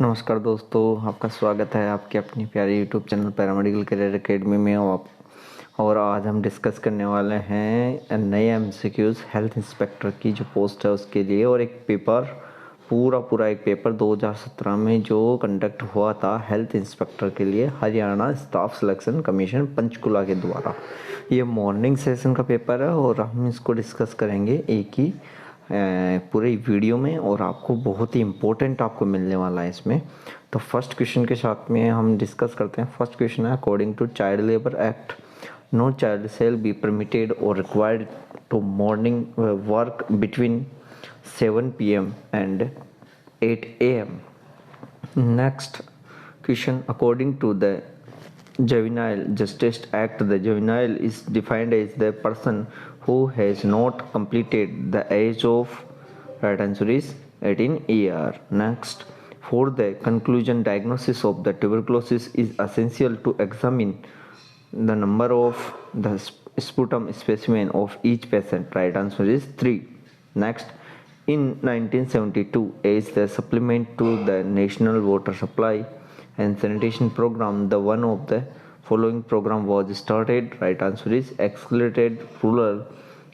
नमस्कार दोस्तों, आपका स्वागत है आपके अपनी प्यारे YouTube channel paramedical career academy में। और आज हम डिस्कस करने वाले हैं नए एमसीक्यूज़ हेल्थ इंस्पेक्टर की जो पोस्ट है उसके लिए, और एक पेपर पूरा एक पेपर 2017 में जो कंडक्ट हुआ था हेल्थ इंस्पेक्टर के लिए Haryana staff selection commission Panchkula के द्वारा। ये मॉर्निंग सेशन का पेपर है और हम इसको डिस्कस करेंगे एक ही पूरे वीडियो में, और आपको बहुत ही इम्पोर्टेंट आपको मिलने वाला है इसमें। तो फर्स्ट क्वेश्चन के साथ में हम डिस्कस करते हैं। फर्स्ट क्वेश्चन है, according to child labour act no child shall be permitted और required to morning work between 7 PM and 8 AM. Next question, according to the Juvenile Justice Act, the juvenile is defined as the person who has not completed the age of, right answer is 18 year. Next, for the conclusion diagnosis of the tuberculosis is essential to examine the number of the sputum specimen of each patient. Right answer is 3. Next, in 1972, as the supplement to the National Water Supply and Sanitation Program, the one of the following program was started. Right answer is Accelerated Rural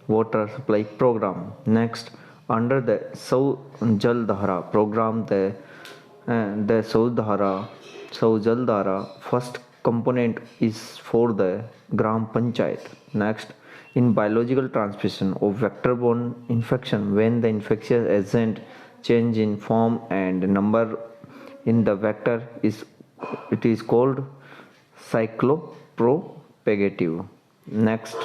Water Supply Program. Next, under the Saujal Dhara program, the Saujal Dhara first component is for the Gram Panchayat. Next, in biological transmission of vector-borne infection, when the infectious agent change in form and number in the vector it is called cyclopropagative. Next,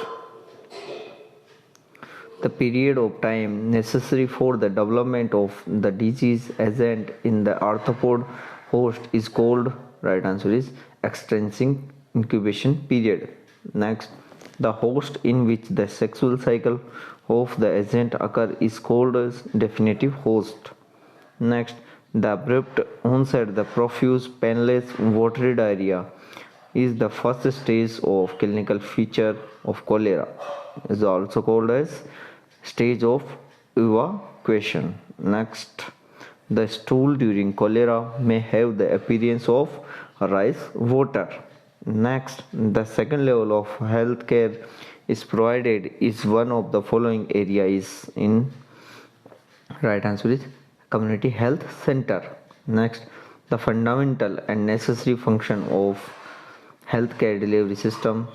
the period of time necessary for the development of the disease agent in the arthropod host is called, right answer is extrinsic incubation period. Next, the host in which the sexual cycle of the agent occur is called as definitive host. Next, the abrupt onset, the profuse painless watery diarrhea is the first stage of clinical feature of cholera, is also called as stage of evacuation. Next, the stool during cholera may have the appearance of rice water. Next, the second level of health care is provided is one of the following areas in, right answer is community health center. Next, the fundamental and necessary function of healthcare delivery system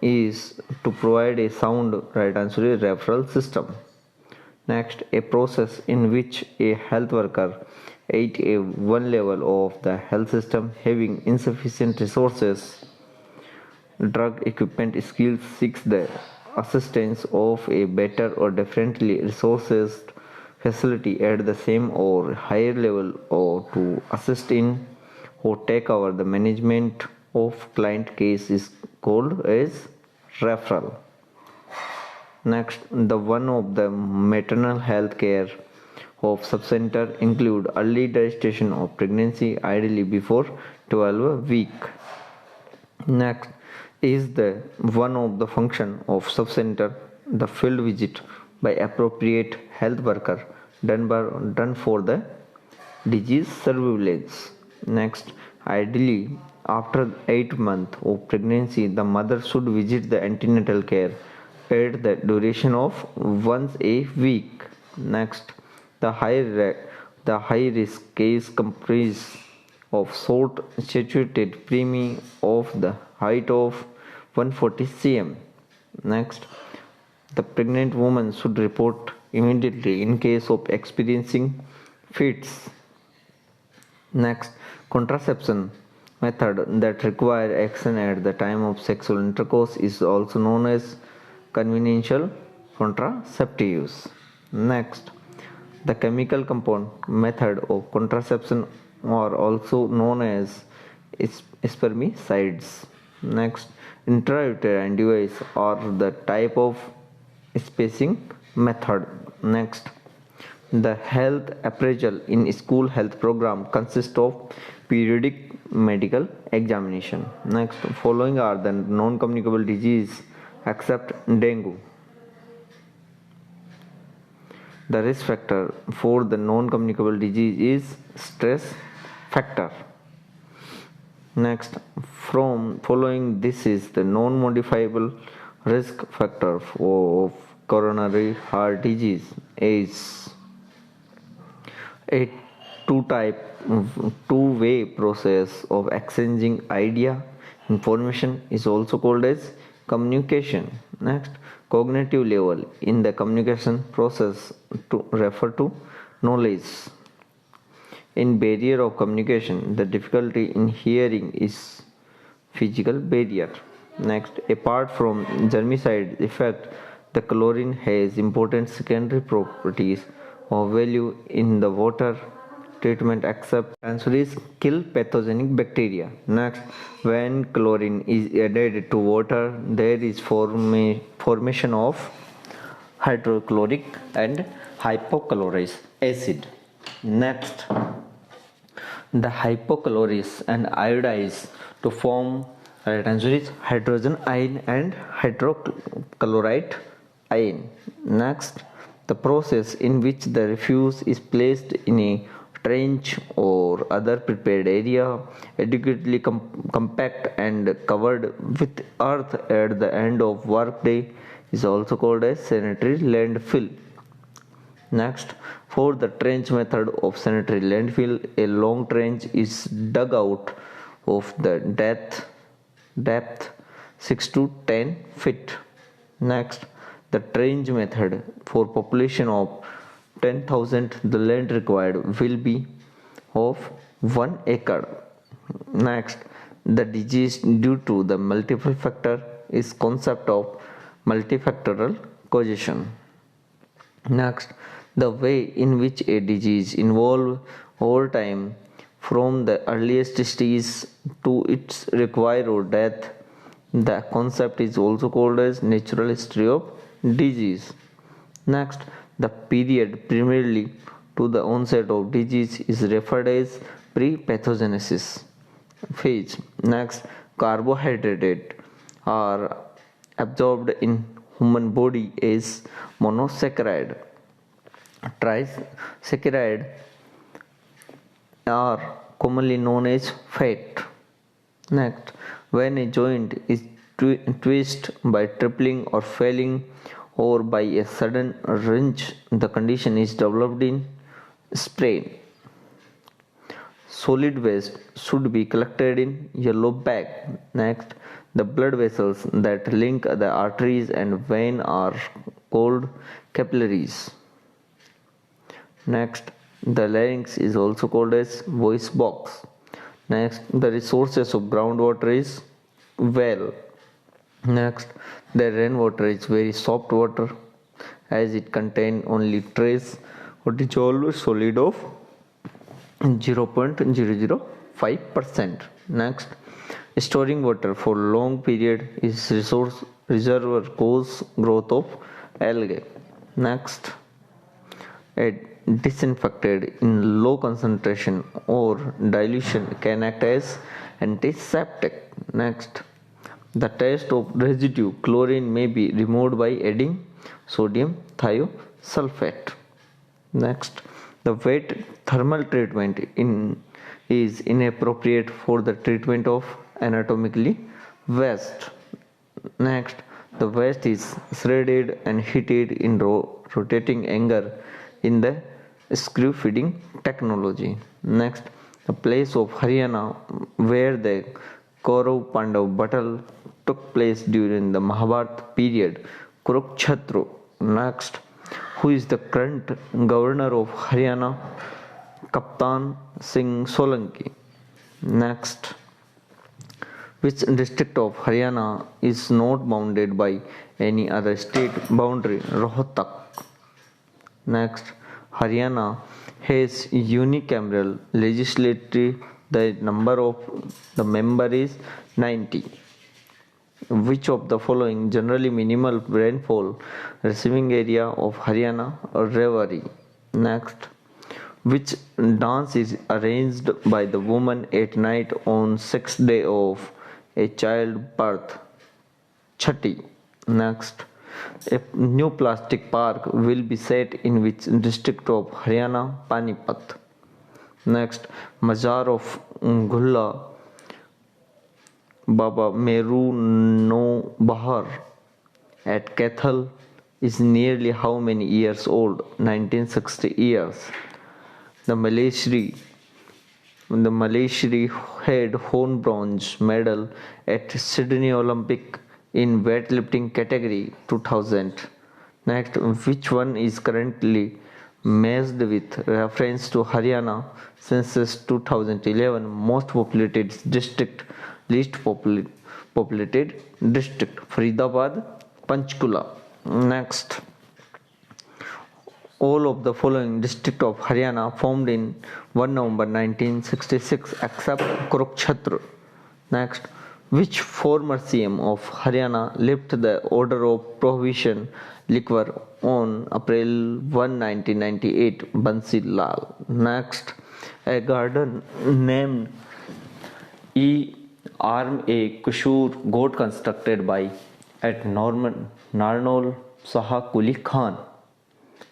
is to provide a sound, right answer is referral system. Next, a process in which a health worker at a one level of the health system having insufficient resources, drug, equipment, skills seeks the assistance of a better or differently resources facility at the same or higher level, or to assist in or take over the management of client case is called as referral. Next, the one of the maternal health care of subcenter include early registration of pregnancy, ideally before 12 week. Next is the one of the function of subcenter, the field visit by appropriate health worker done for the disease surveillance. Next, ideally after 8 months of pregnancy, the mother should visit the antenatal care at the duration of once a week. Next, the high risk case comprise of short situated preemie of the height of 140 cm. Next, the pregnant woman should report immediately in case of experiencing fits. Next, contraception method that require action at the time of sexual intercourse is also known as conventional contraceptives. Next, the chemical compound method of contraception are also known as spermicides. Next, intrauterine device are the type of spacing method. Next, the health appraisal in school health program consists of periodic medical examination. Next, following are the non-communicable disease except dengue. The risk factor for the non-communicable disease is stress, factor. Next, from following this is the non-modifiable risk factor of coronary heart disease is a two-way process of exchanging idea information is also called as communication. Next, cognitive level in the communication process to refer to knowledge. In barrier of communication, the difficulty in hearing is physical barrier. Next, apart from germicide effect, the chlorine has important secondary properties of value in the water treatment except answer is kill pathogenic bacteria. Next, when chlorine is added to water, there is formation of hydrochloric and hypochlorous acid. Next, the hypochlorous and iodize to form right answer is hydrogen ion and hydrochloride ion. Next, the process in which the refuse is placed in a trench or other prepared area, adequately compact and covered with earth at the end of workday is also called as sanitary landfill. Next, for the trench method of sanitary landfill, a long trench is dug out of the depth 6 to 10 feet. Next, the trench method for population of 10,000, the land required will be of 1 acre. Next, the disease due to the multiple factor is concept of multifactorial causation. Next, the way in which a disease evolves over time from the earliest stage to its required or death, the concept is also called as natural history of disease. Next, the period primarily to the onset of disease is referred as pre-pathogenesis phase. Next, carbohydrates are absorbed in human body as monosaccharide. Trisaccharide are commonly known as fat. Next, when a joint is twisted by tripling or failing or by a sudden wrench, the condition is developed in sprain. Solid waste should be collected in yellow bag. Next, the blood vessels that link the arteries and vein are called capillaries. Next, the larynx is also called as voice box. Next, the resources of groundwater is well. Next, the rainwater is very soft water as it contains only trace or dissolved solid of 0.005%. Next, storing water for long period is resource reservoir cause growth of algae. Next, a disinfectant in low concentration or dilution can act as antiseptic. Next, the taste of residue chlorine may be removed by adding sodium thiosulfate. Next, the wet thermal treatment is inappropriate for the treatment of anatomically waste. Next, the waste is shredded and heated in rotating anger in the screw feeding technology. Next, the place of Haryana where the Kaurav Pandav battle took place during the Mahabharata period, Kurukshetra. Next, who is the current governor of Haryana? Kaptan Singh Solanki. Next, which district of Haryana is not bounded by any other state boundary? Rohtak. Next, Haryana has unicameral legislature. The number of the member is 90. Which of the following generally minimal rainfall receiving area of Haryana or Rewari? Next, which dance is arranged by the woman at night on 6th day of a child birth? Chhati. Next, a new plastic park will be set in which district of Haryana? Panipat. Next, Mazar of Gulla Baba Meru no Bahar at Kathal is nearly how many years old? 1960 years. The Malaysia had won bronze medal at Sydney Olympic in weightlifting category 2000. Next, which one is currently matched with reference to Haryana census 2011 most populated district, least populated district? Faridabad, Panchkula. Next, all of the following districts of Haryana formed in 1 November 1966 except Kurukshetra. Next, which former CM of Haryana lifted the order of prohibition liquor on April 1, 1998? Bansi Lal. Next, a garden named E. Arm A. Kushur got constructed by at Narnol Saha Kuli Khan.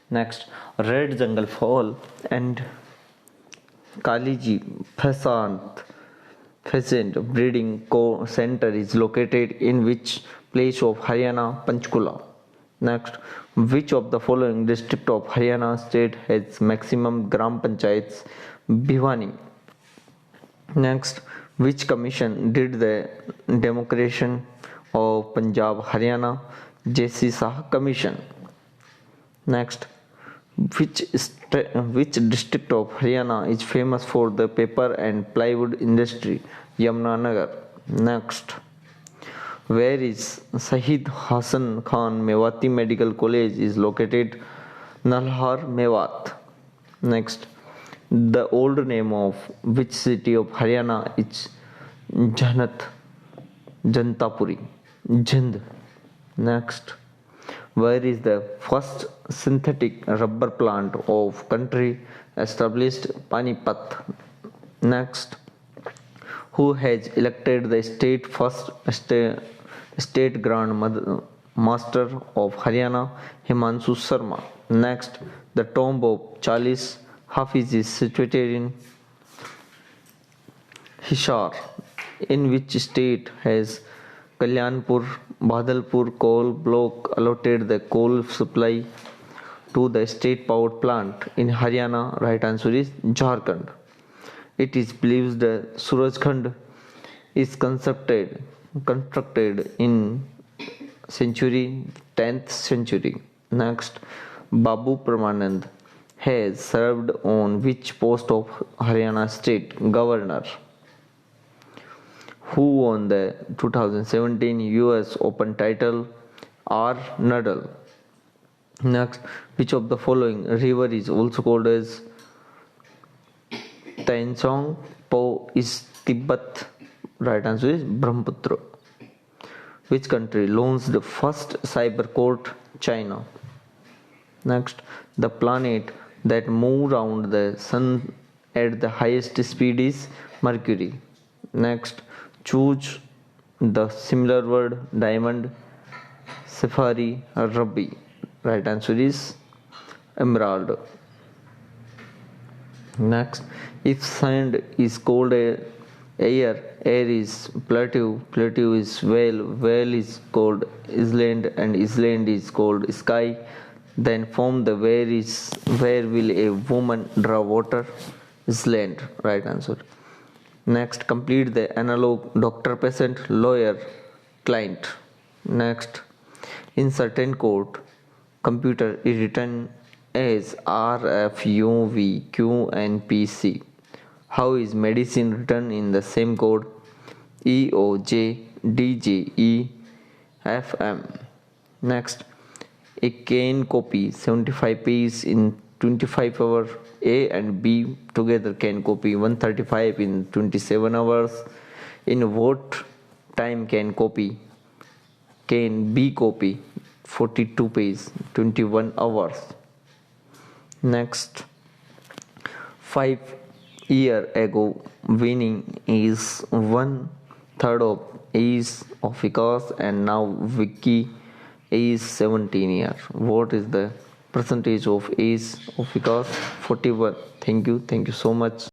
Next, Red Jungle Fall and Kaliji Pheasant Breeding Center is located in which place of Haryana? Panchkula. Next, which of the following district of Haryana state has maximum Gram Panchayats? Bhiwani. Next, which commission did the democratization of Punjab Haryana? Dsssb Commission. Next, which district of Haryana is famous for the paper and plywood industry? Yamunanagar. Next, where is Shahid Hasan Khan Mewati Medical College is located? Nalhar, Mewat. Next, the old name of which city of Haryana is Jantapuri, Jind. Next, where is the first synthetic rubber plant of country established? Panipat. Next, who has elected the state grand master of Haryana? Himanshu Sharma. Next, the tomb of Charles Hafiz is situated in Hisar. In which state has Kalyanpur Badalpur coal block allotted the coal supply to the state power plant? In Haryana. Right answer is Jharkhand. It is believed that Surajkhand is constructed in 10th century. Next, Babu Pramanand has served on which post of Haryana state? Governor. Who won the 2017 US Open title? R. Nadal. Next, which of the following river is also called as Taensong Po is Tibet? Right answer is Brahmaputra. Which country launched the first cyber court? China. Next, the planet that moves around the sun at the highest speed is Mercury. Next, choose the similar word diamond, sapphire, or ruby. Right answer is emerald. Next, if sand is called air, air is plateau, plateau is whale is called island, and island is called sky, then form the where will a woman draw water? Island. Right answer. Next, complete the analog doctor patient lawyer client. Next, in certain code computer is written as R, F, U, V, Q, and P, C. How is medicine written in the same code? E, O, J, D, J, E, F, M. Next, a can copy 75 pages in 25 hours. A and B together can copy 135 in 27 hours. In what time can B copy 42 pages 21 hours? Next, 5 years ago winning is 1/3 of age of Vikas, and now Vicky is 17 years. What is the percentage of age of Vikas? 41. Thank you so much.